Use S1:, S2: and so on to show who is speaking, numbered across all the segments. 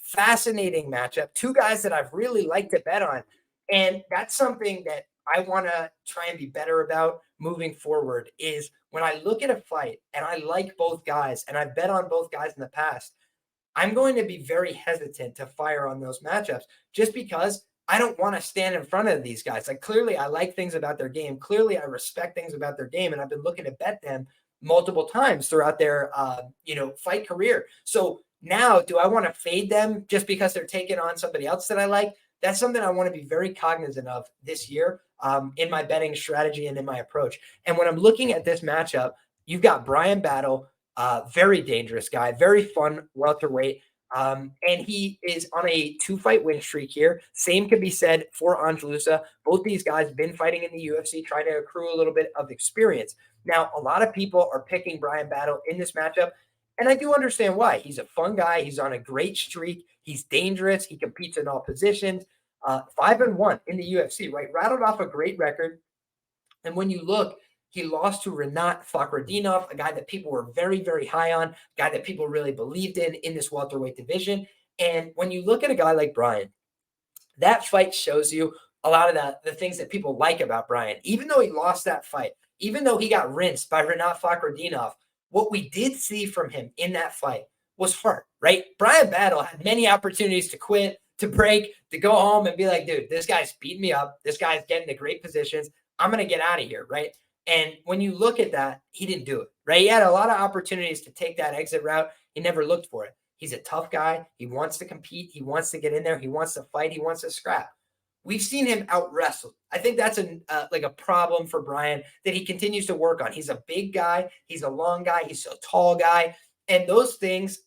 S1: Fascinating matchup. Two guys that I've really liked to bet on. And that's something that I want to try and be better about moving forward is when I look at a fight and I like both guys and I've bet on both guys in the past, I'm going to be very hesitant to fire on those matchups just because I don't want to stand in front of these guys. Like clearly I like things about their game. Clearly I respect things about their game. And I've been looking to bet them multiple times throughout their, fight career. So now do I want to fade them just because they're taking on somebody else that I like? That's something I want to be very cognizant of this year in my betting strategy and in my approach. And when I'm looking at this matchup, you've got Bryan Battle, very dangerous guy, very fun welterweight. And he is on a 2-fight win streak here. Same can be said for Ange Loosa. Both these guys have been fighting in the UFC, trying to accrue a little bit of experience. Now, a lot of people are picking Bryan Battle in this matchup, and I do understand why. He's a fun guy. He's on a great streak. He's dangerous. He competes in all positions. 5-1 in the UFC, right? Rattled off a great record. And when you look, he lost to Rinat Fakhretdinov, a guy that people were very, very high on, a guy that people really believed in this welterweight division. And when you look at a guy like Bryan, that fight shows you a lot of the things that people like about Bryan. Even though he lost that fight, even though he got rinsed by Rinat Fakhretdinov, what we did see from him in that fight was heart, right? Bryan Battle had many opportunities to quit, to break, to go home and be like, dude, this guy's beating me up. This guy's getting to great positions. I'm going to get out of here, right? And when you look at that, he didn't do it, right? He had a lot of opportunities to take that exit route. He never looked for it. He's a tough guy. He wants to compete. He wants to get in there. He wants to fight. He wants to scrap. We've seen him out wrestled. I think that's a problem for Bryan that he continues to work on. He's a big guy. He's a long guy. He's a tall guy. And those things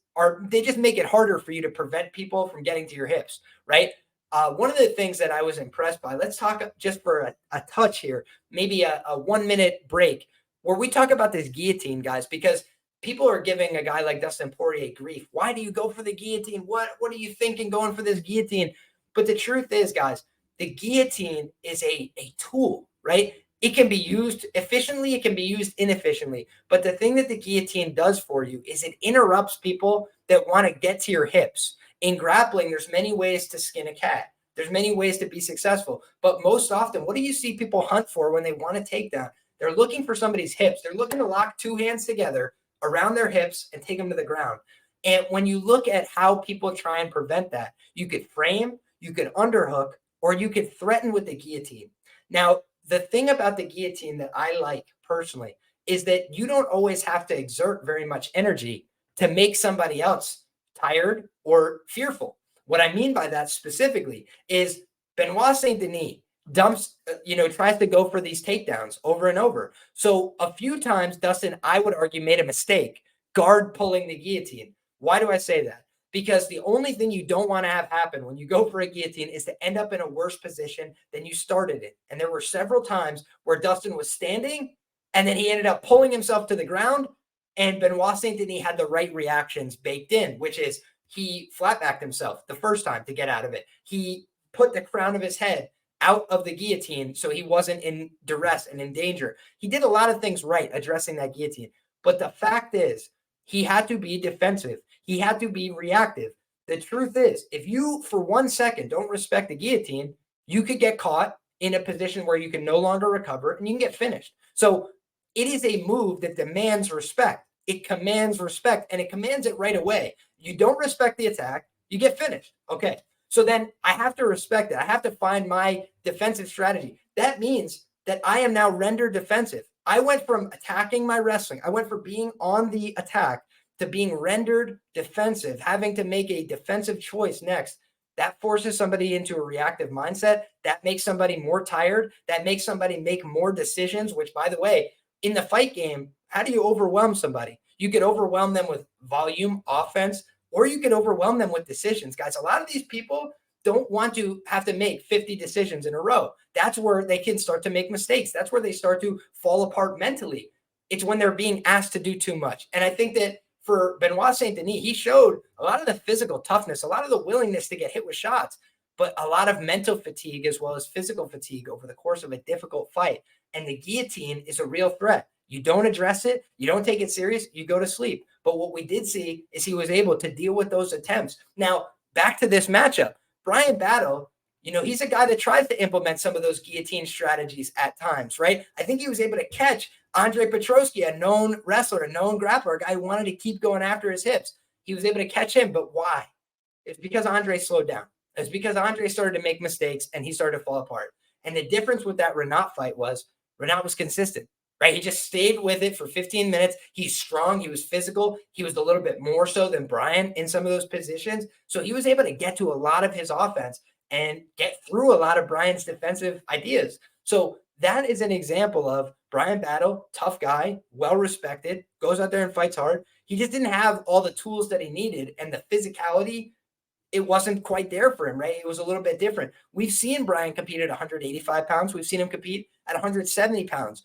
S1: they just make it harder for you to prevent people from getting to your hips, right? One of the things that I was impressed by, let's talk just for a touch here, maybe a 1-minute break where we talk about this guillotine, guys, because people are giving a guy like Dustin Poirier grief. Why do you go for the guillotine? What are you thinking going for this guillotine? But the truth is, guys, the guillotine is a tool, right? It can be used efficiently. It can be used inefficiently. But the thing that the guillotine does for you is it interrupts people that want to get to your hips. In grappling, there's many ways to skin a cat. There's many ways to be successful. But most often, what do you see people hunt for when they want to take down? They're looking for somebody's hips. They're looking to lock two hands together around their hips and take them to the ground. And when you look at how people try and prevent that, you could frame, you could underhook, or you could threaten with the guillotine. Now, the thing about the guillotine that I like personally is that you don't always have to exert very much energy to make somebody else tired or fearful. What I mean by that specifically is Benoit Saint-Denis tries to go for these takedowns over and over. So a few times, Dustin, I would argue, made a mistake, guard pulling the guillotine. Why do I say that? Because the only thing you don't want to have happen when you go for a guillotine is to end up in a worse position than you started in. And there were several times where Dustin was standing and then he ended up pulling himself to the ground, and Benoit Saint-Denis had the right reactions baked in, which is he flat-backed himself the first time to get out of it. He put the crown of his head out of the guillotine so he wasn't in duress and in danger. He did a lot of things right addressing that guillotine. But the fact is, he had to be defensive. He had to be reactive. The truth is, if you, for 1 second, don't respect the guillotine, you could get caught in a position where you can no longer recover and you can get finished. So it is a move that demands respect. It commands respect, and it commands it right away. You don't respect the attack, you get finished. Okay. So then I have to respect it. I have to find my defensive strategy. That means that I am now rendered defensive. I went from attacking my wrestling. I went from being on the attack to being rendered defensive, having to make a defensive choice next. That forces somebody into a reactive mindset. That makes somebody more tired. That makes somebody make more decisions, which, by the way, in the fight game, how do you overwhelm somebody? You could overwhelm them with volume, offense, or you could overwhelm them with decisions. Guys, a lot of these people don't want to have to make 50 decisions in a row. That's where they can start to make mistakes. That's where they start to fall apart mentally. It's when they're being asked to do too much. And I think that for Benoit Saint-Denis, he showed a lot of the physical toughness, a lot of the willingness to get hit with shots, but a lot of mental fatigue as well as physical fatigue over the course of a difficult fight. And the guillotine is a real threat. You don't address it, you don't take it serious, you go to sleep. But what we did see is he was able to deal with those attempts. Now, back to this matchup, Bryan Battle, he's a guy that tries to implement some of those guillotine strategies at times, right? I think he was able to catch Andre Petroski, a known wrestler, a known grappler, a guy who wanted to keep going after his hips. He was able to catch him, but why? It's because Andre slowed down. It's because Andre started to make mistakes and he started to fall apart. And the difference with that Renat fight was Renat was consistent, right? He just stayed with it for 15 minutes. He's strong. He was physical. He was a little bit more so than Bryan in some of those positions. So he was able to get to a lot of his offense and get through a lot of Bryan's defensive ideas. So that is an example of Bryan Battle, tough guy, well respected, goes out there and fights hard. He just didn't have all the tools that he needed, and the physicality, it wasn't quite there for him, right? It was a little bit different. We've seen Bryan compete at 185 pounds. We've seen him compete at 170 pounds.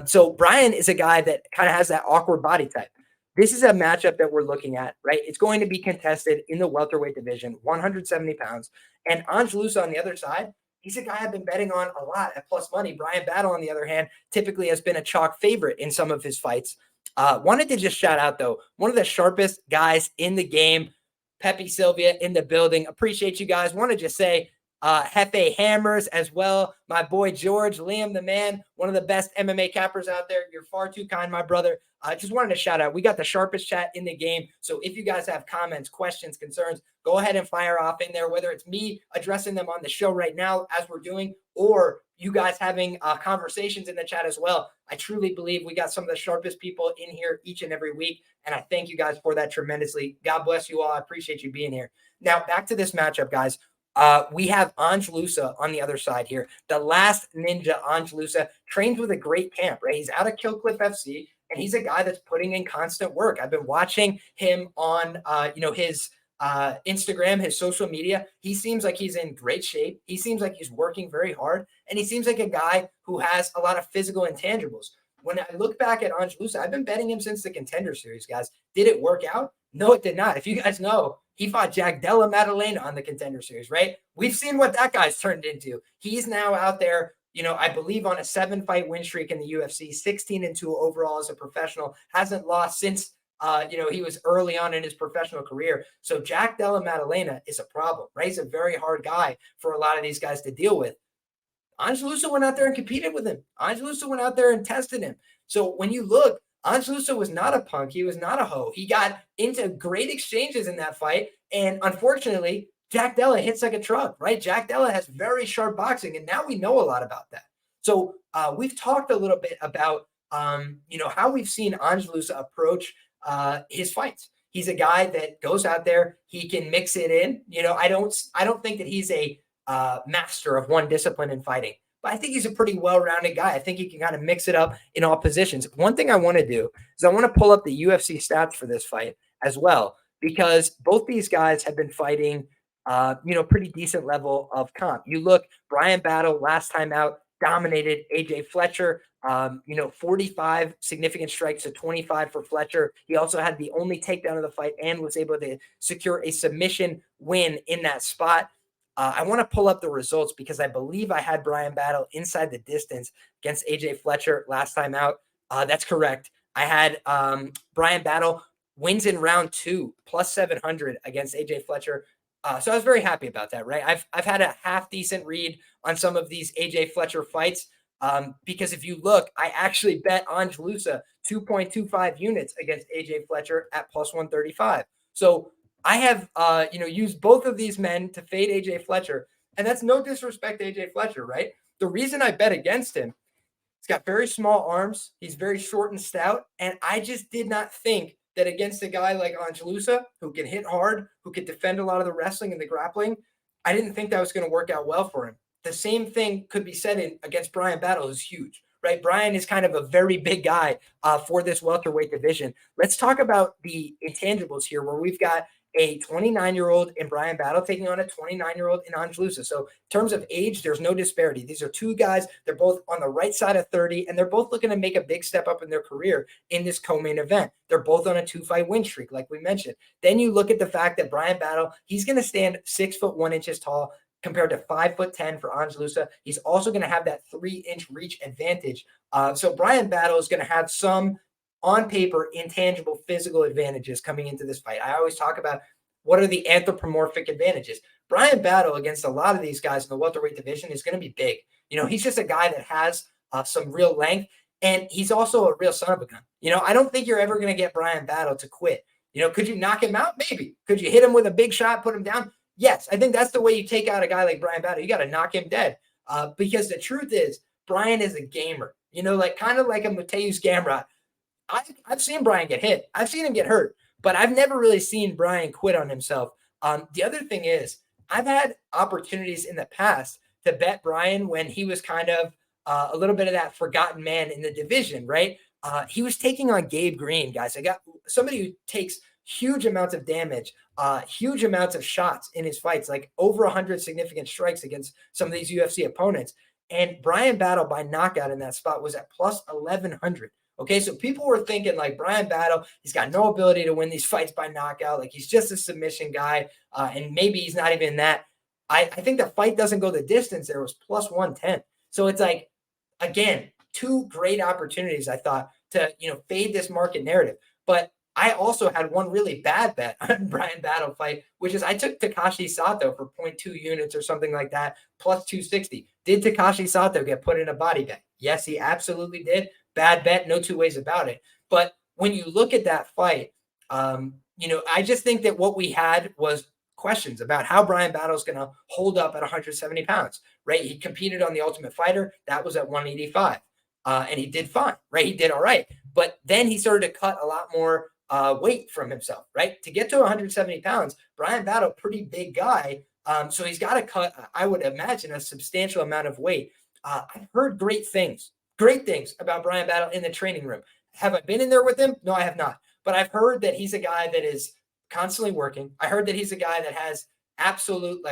S1: So Bryan is a guy that kind of has that awkward body type. This is a matchup that we're looking at, right? It's going to be contested in the welterweight division, 170 pounds. And Ange Loosa on the other side, he's a guy I've been betting on a lot at plus money. Bryan Battle, on the other hand, typically has been a chalk favorite in some of his fights. Wanted to just shout out, though, one of the sharpest guys in the game, Pepe Sylvia in the building. Appreciate you guys. Want to just say Hefe Hammers as well. My boy George, Liam the man, one of the best MMA cappers out there. You're far too kind, my brother. I just wanted to shout out. We got the sharpest chat in the game. So if you guys have comments, questions, concerns, go ahead and fire off in there, whether it's me addressing them on the show right now as we're doing, or you guys having conversations in the chat as well. I truly believe we got some of the sharpest people in here each and every week. And I thank you guys for that tremendously. God bless you all. I appreciate you being here. Now, back to this matchup, guys. We have Ange Loosa on the other side here. The last ninja, Ange Loosa, trains with a great camp, right? He's out of Kill Cliff FC, and he's a guy that's putting in constant work. I've been watching him on, his Instagram, his social media. He seems like he's in great shape. He seems like he's working very hard, and he seems like a guy who has a lot of physical intangibles. When I look back at Ange Loosa, I've been betting him since the Contender Series, guys. Did it work out? No, it did not. If you guys know, he fought Jack Della Maddalena on the Contender Series, right? We've seen what that guy's turned into. He's now out there, I believe on a 7-fight win streak in the UFC, 16-2 overall as a professional, hasn't lost since, he was early on in his professional career. So Jack Della Maddalena is a problem, right? He's a very hard guy for a lot of these guys to deal with. Ange Loosa went out there and competed with him. Ange Loosa went out there and tested him. So when you look, Ange Loosa was not a punk. He was not a hoe. He got into great exchanges in that fight. And unfortunately, Jack Della hits like a truck, right? Jack Della has very sharp boxing, and now we know a lot about that. So we've talked a little bit about, how we've seen Ange Loosa approach his fights. He's a guy that goes out there. He can mix it in. I don't think that he's a master of one discipline in fighting, but I think he's a pretty well-rounded guy. I think he can kind of mix it up in all positions. One thing I want to do is I want to pull up the UFC stats for this fight as well, because both these guys have been fighting, pretty decent level of comp. You look, Bryan Battle last time out dominated AJ Fletcher, 45 significant strikes to 25 for Fletcher. He also had the only takedown of the fight and was able to secure a submission win in that spot. I want to pull up the results because I believe I had Bryan Battle inside the distance against AJ Fletcher last time out. That's correct. I had Bryan Battle wins in round 2 plus 700 against AJ Fletcher. So I was very happy about that, right? I've had a half decent read on some of these AJ Fletcher fights because if you look, I actually bet Ange Loosa 2.25 units against AJ Fletcher at plus 135. So I have, used both of these men to fade AJ Fletcher, and that's no disrespect to AJ Fletcher, right? The reason I bet against him, he's got very small arms, he's very short and stout, and I just did not think that against a guy like Ange Loosa, who can hit hard, who can defend a lot of the wrestling and the grappling, I didn't think that was going to work out well for him. The same thing could be said against Bryan Battle, who's huge, right? Bryan is kind of a very big guy for this welterweight division. Let's talk about the intangibles here, where we've got a 29-year-old in Bryan Battle taking on a 29-year-old in Ange Loosa. So in terms of age, there's no disparity. These are two guys. They're both on the right side of 30, and they're both looking to make a big step up in their career in this co-main event. They're both on a 2-fight win streak, like we mentioned. Then you look at the fact that Bryan Battle, he's going to stand 6'1" tall compared to 5'10" for Ange Loosa. He's also going to have that 3-inch reach advantage. So Bryan Battle is going to have some on paper, intangible physical advantages coming into this fight. I always talk about what are the anthropomorphic advantages? Bryan Battle against a lot of these guys in the welterweight division is going to be big. He's just a guy that has some real length, and he's also a real son of a gun. I don't think you're ever going to get Bryan Battle to quit. Could you knock him out? Maybe. Could you hit him with a big shot, put him down? Yes. I think that's the way you take out a guy like Bryan Battle. You got to knock him dead. Because the truth is, Bryan is a gamer. Kind of like a Mateusz Gamrot. I've seen Bryan get hit. I've seen him get hurt, but I've never really seen Bryan quit on himself. The other thing is, I've had opportunities in the past to bet Bryan when he was kind of a little bit of that forgotten man in the division, right? He was taking on Gabe Green, guys. I got somebody who takes huge amounts of damage, huge amounts of shots in his fights, like over 100 significant strikes against some of these UFC opponents. And Bryan Battle by knockout in that spot was at plus 1,100. Okay, so people were thinking like Bryan Battle, he's got no ability to win these fights by knockout. Like he's just a submission guy, and maybe he's not even that. I think the fight doesn't go the distance. There was plus 110. So it's like, again, two great opportunities, I thought, to fade this market narrative. But I also had one really bad bet on Bryan Battle fight, which is I took Takashi Sato for 0.2 units or something like that, plus 260. Did Takashi Sato get put in a body bet? Yes, he absolutely did. Bad bet, no two ways about it. But when you look at that fight, I just think that what we had was questions about how Bryan Battle is going to hold up at 170 pounds, right? He competed on The Ultimate Fighter. That was at 185. And he did fine, right? He did all right. But then he started to cut a lot more weight from himself, right? To get to 170 pounds, Bryan Battle, pretty big guy. So he's got to cut, I would imagine, a substantial amount of weight. I've heard great things about Bryan Battle in the training room. Have I been in there with him? No, I have not. But I've heard that he's a guy that is constantly working. I heard that he's a guy that has absolute,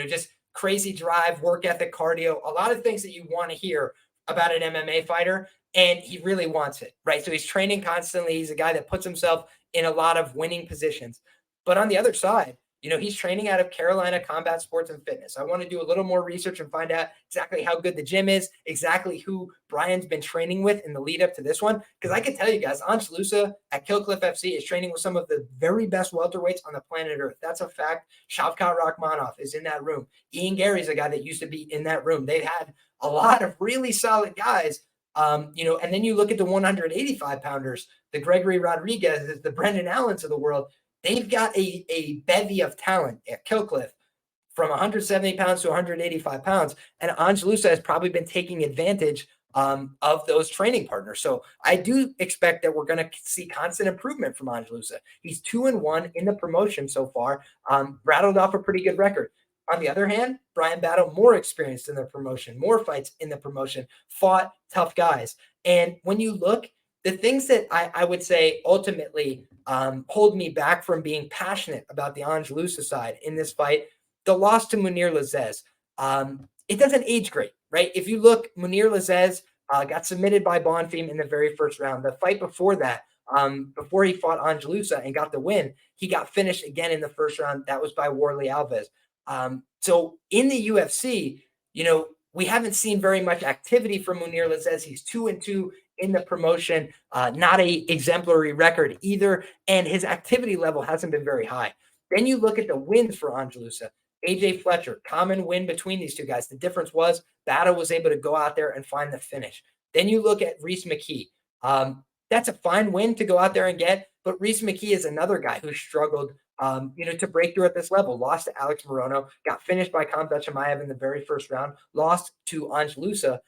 S1: just crazy drive, work ethic, cardio, a lot of things that you want to hear about an MMA fighter. And he really wants it, right? So he's training constantly. He's a guy that puts himself in a lot of winning positions. But on the other side, he's training out of Carolina Combat Sports and Fitness. I want to do a little more research and find out exactly how good the gym is, exactly who Bryan's been training with in the lead up to this one. Because I can tell you guys, Ange Loosa at Killcliff FC is training with some of the very best welterweights on the planet Earth. That's a fact. Shavkat Rakhmonov is in that room. Ian Gary's a guy that used to be in that room. They've had a lot of really solid guys. And then you look at the 185 pounders, the Gregory Rodriguez, the Brendan Allens of the world. They've got a bevy of talent at Killcliff from 170 pounds to 185 pounds. And Ange Loosa has probably been taking advantage of those training partners. So I do expect that we're going to see constant improvement from Ange Loosa. He's 2-1 in the promotion so far, rattled off a pretty good record. On the other hand, Bryan Battle, more experienced in the promotion, more fights in the promotion, fought tough guys. And when you look, the things that I would say ultimately hold me back from being passionate about the Ange Loosa side in this fight, the loss to Munir Lazzez, it doesn't age great, right? If you look, Munir Lazzez got submitted by Bonfim in the very first round. The fight before that, before he fought Ange Loosa and got the win, he got finished again in the first round. That was by Warley Alves. So in the UFC, we haven't seen very much activity from Munir Lazzez. He's 2-2 in the promotion, not a exemplary record either, and his activity level hasn't been very high. Then you look at the wins for Ange Loosa. AJ Fletcher, common win between these two guys. The difference was Battle was able to go out there and find the finish. Then you look at Reese McKee. That's a fine win to go out there and get, but Reese McKee is another guy who struggled to break through at this level. Lost to Alex Morono, got finished by Khamzat Chimaev in the very first round, lost to Ange Loosa.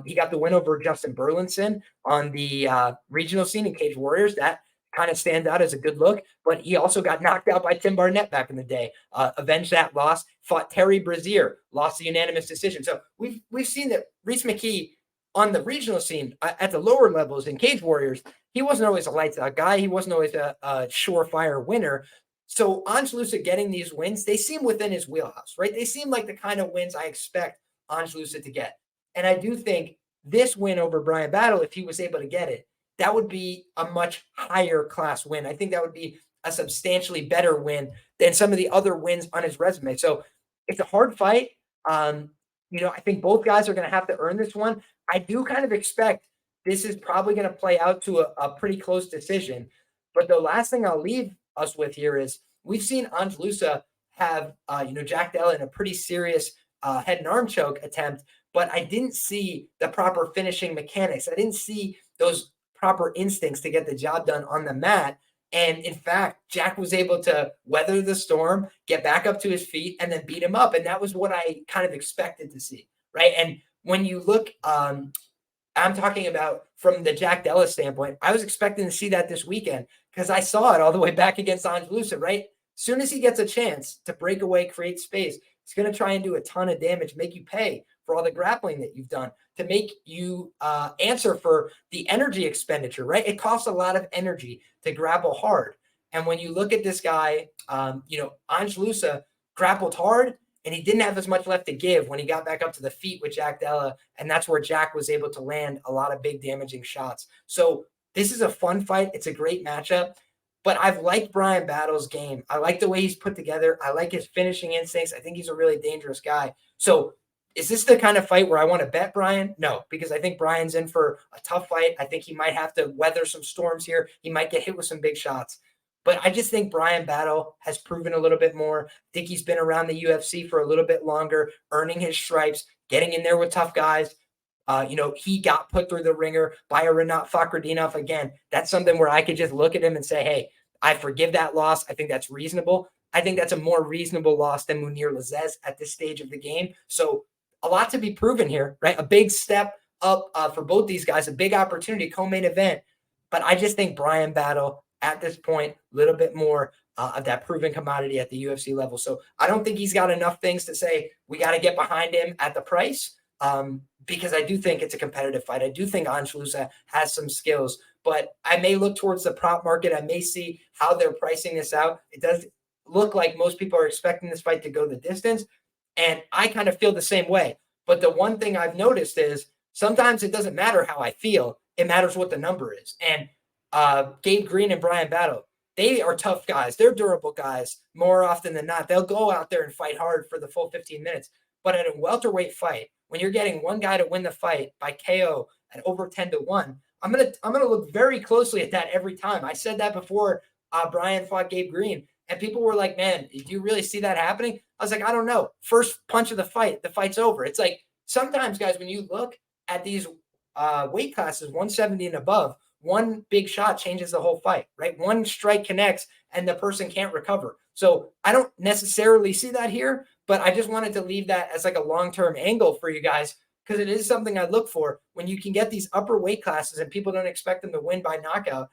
S1: He got the win over Justin Burlinson on the regional scene in Cage Warriors. That kind of stands out as a good look, but he also got knocked out by Tim Barnett back in the day, avenged that loss, fought Terry Brazier, lost the unanimous decision. So we've seen that Reese McKee on the regional scene at the lower levels in Cage Warriors, he wasn't always a lights out guy. He wasn't always a surefire winner. So Ange Loosa getting these wins, they seem within his wheelhouse, right? They seem like the kind of wins I expect Ange Loosa to get. And I do think this win over Bryan Battle, if he was able to get it, that would be a much higher class win. I think that would be a substantially better win than some of the other wins on his resume. So it's a hard fight. I think both guys are going to have to earn this one. I do kind of expect this is probably going to play out to a pretty close decision. But the last thing I'll leave us with here is we've seen Ange Loosa have, Jack Della in a pretty serious head and arm choke attempt, but I didn't see the proper finishing mechanics. I didn't see those proper instincts to get the job done on the mat. And in fact, Jack was able to weather the storm, get back up to his feet, and then beat him up. And that was what I kind of expected to see, right? And when you look, I'm talking about from the Jack Della standpoint, I was expecting to see that this weekend because I saw it all the way back against Ange Loosa, right? As soon as he gets a chance to break away, create space, he's going to try and do a ton of damage, make you pay for all the grappling that you've done, to make you answer for the energy expenditure, right? It costs a lot of energy to grapple hard. And when you look at this guy, Ange Loosa grappled hard, and he didn't have as much left to give when he got back up to the feet with Jack Della. And that's where Jack was able to land a lot of big damaging shots. So this is a fun fight. It's a great matchup. But I've liked Bryan Battle's game. I like the way he's put together. I like his finishing instincts. I think he's a really dangerous guy. So is this the kind of fight where I want to bet Bryan? No, because I think Bryan's in for a tough fight. I think he might have to weather some storms here. He might get hit with some big shots. But I just think Bryan Battle has proven a little bit more. I think he's been around the UFC for a little bit longer, earning his stripes, getting in there with tough guys. He got put through the ringer by a Rinat Fakhretdinov. Again, that's something where I could just look at him and say, hey, I forgive that loss. I think that's reasonable. I think that's a more reasonable loss than Mounir Lazzez at this stage of the game. So a lot to be proven here, right? A big step up for both these guys, a big opportunity, co-main event. But I just think Bryan Battle at this point, a little bit more of that proven commodity at the UFC level. So I don't think he's got enough things to say we got to get behind him at the price, because I do think it's a competitive fight. I do think Ange Loosa has some skills, but I may look towards the prop market. I may see how they're pricing this out. It does look like most people are expecting this fight to go the distance, and I kind of feel the same way. But the one thing I've noticed is sometimes it doesn't matter how I feel. It matters what the number is. And Gabe Green and Bryan Battle, they are tough guys. They're durable guys more often than not. They'll go out there and fight hard for the full 15 minutes. But in a welterweight fight, when you're getting one guy to win the fight by KO at over 10-1, I'm gonna look very closely at that every time. I said that before Bryan fought Gabe Green, and people were like, "Man, do you really see that happening?" I was like, "I don't know." First punch of the fight's over. It's like sometimes, guys, when you look at these weight classes, 170 and above, one big shot changes the whole fight, right? One strike connects and the person can't recover. So I don't necessarily see that here, but I just wanted to leave that as like a long-term angle for you guys, because it is something I look for when you can get these upper weight classes and people don't expect them to win by knockout,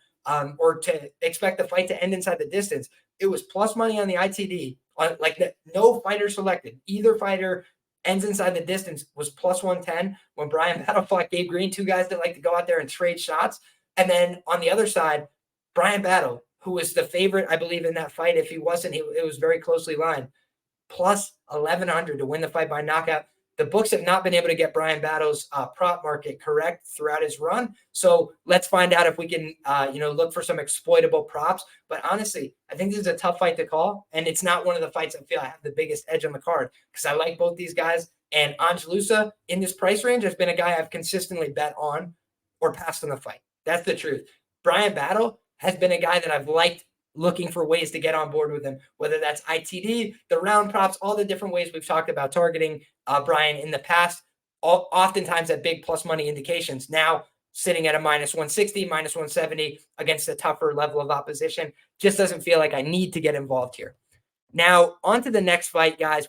S1: or to expect the fight to end inside the distance. It was plus money on the ITD, no fighter selected. Either fighter ends inside the distance was plus 110 when Bryan Battle fought Gabe Green, two guys that like to go out there and trade shots. And then on the other side, Bryan Battle, who was the favorite, I believe, in that fight. If he wasn't, it was very closely lined. Plus 1,100 to win the fight by knockout. The books have not been able to get Bryan Battle's prop market correct throughout his run. So let's find out if we can, look for some exploitable props. But honestly, I think this is a tough fight to call. And it's not one of the fights I feel I have the biggest edge on the card, because I like both these guys. And Ange Loosa in this price range has been a guy I've consistently bet on or passed on the fight. That's the truth. Bryan Battle has been a guy that I've liked, looking for ways to get on board with him, whether that's ITD, the round props, all the different ways we've talked about targeting Bryan in the past, oftentimes at big plus money indications. Now sitting at a minus 160, minus 170 against a tougher level of opposition. Just doesn't feel like I need to get involved here. Now, on to the next fight, guys.